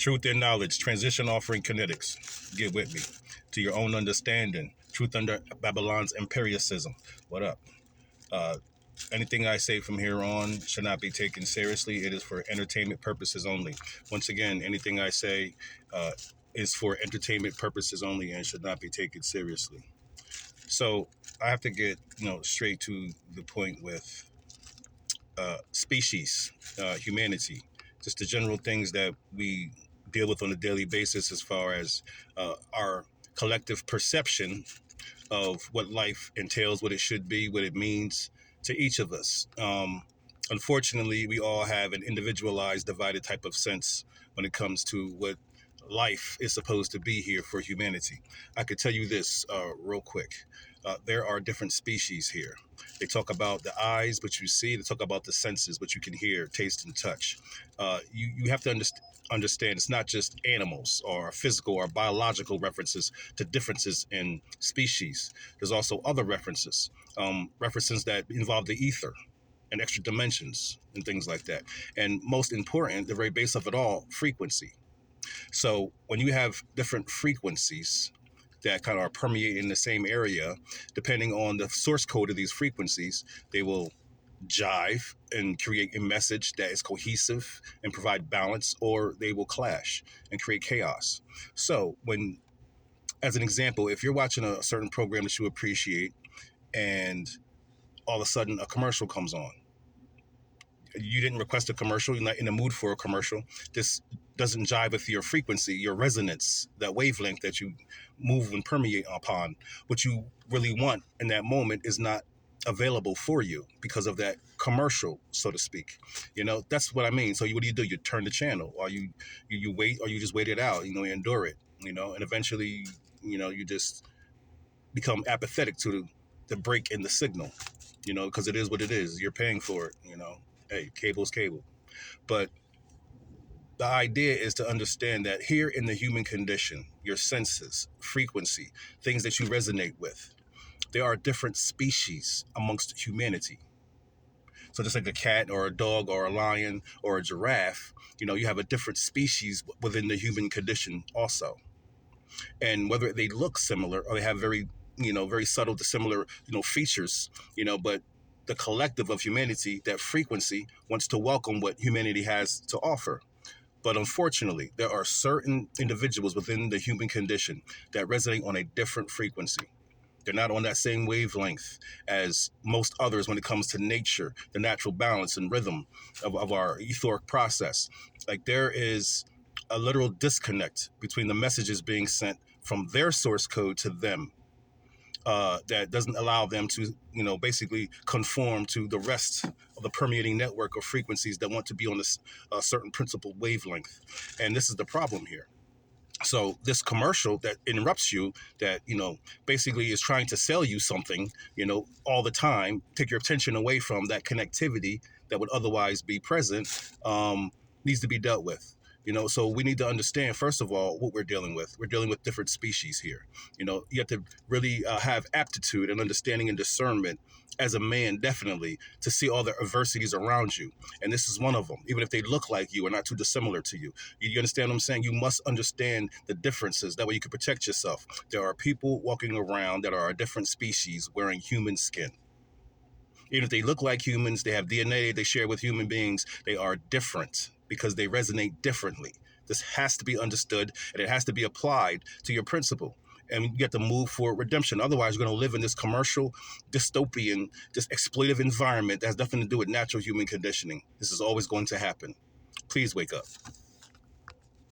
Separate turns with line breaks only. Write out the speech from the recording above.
Truth and knowledge, transition offering kinetics. Get with me. To your own understanding. Truth under Babylon's empiricism. What up? Uh, Anything I say from here on should not be taken seriously. It is for entertainment purposes only. Once again, anything I say is for entertainment purposes only and should not be taken seriously. So I have to get straight to the point with species, humanity, just the general things that we deal with on a daily basis as far as our collective perception of what life entails, what it should be, what it means to each of us. Unfortunately, we all have an individualized, divided type of sense when it comes to what life is supposed to be here for humanity. I could tell you this real quick. There are different species here. They talk about the eyes, what you see. They talk about the senses, what you can hear, taste, and touch. You have to understand it's not just animals or physical or biological references to differences in species. There's also other references, references that involve the ether and extra dimensions and things like that. And most important, the very base of it all, frequency. So when you have different frequencies that kind of are permeating the same area, depending on the source code of these frequencies, they will jive and create a message that is cohesive and provide balance, or they will clash and create chaos. So when, as an example, if you're watching a certain program that you appreciate and all of a sudden a commercial comes on, you didn't request a commercial, you're not in the mood for a commercial, this doesn't jive with your frequency, your resonance, that wavelength that you move and permeate upon. What you really want in that moment is not available for you because of that commercial, so to speak. That's what I mean. So what do? You turn the channel, or you wait, or you just wait it out, you endure it, and eventually, you just become apathetic to the break in the signal, because it is what it is. You're paying for it, Hey, cable's cable. But the idea is to understand that here in the human condition, your senses, frequency, things that you resonate with, there are different species amongst humanity. So just like a cat or a dog or a lion or a giraffe, you have a different species within the human condition also. And whether they look similar or they have very subtle dissimilar, features, but the collective of humanity, that frequency, wants to welcome what humanity has to offer. But unfortunately, there are certain individuals within the human condition that resonate on a different frequency. They're not on that same wavelength as most others when it comes to nature, the natural balance and rhythm of our etheric process. Like, there is a literal disconnect between the messages being sent from their source code to them. That doesn't allow them to, basically conform to the rest of the permeating network of frequencies that want to be on this certain principled wavelength. And this is the problem here. So this commercial that interrupts you, that, basically is trying to sell you something, all the time, take your attention away from that connectivity that would otherwise be present, needs to be dealt with. So we need to understand, first of all, what we're dealing with. We're dealing with different species here. You have to really have aptitude and understanding and discernment as a man, definitely, to see all the adversities around you. And this is one of them, even if they look like you or not too dissimilar to you. You understand what I'm saying? You must understand the differences. That way you can protect yourself. There are people walking around that are a different species wearing human skin. Even if they look like humans, they have DNA they share with human beings, they are different because they resonate differently. This has to be understood, and it has to be applied to your principle. And you have to move for redemption. Otherwise, you're going to live in this commercial, dystopian, this exploitive environment that has nothing to do with natural human conditioning. This is always going to happen. Please wake up.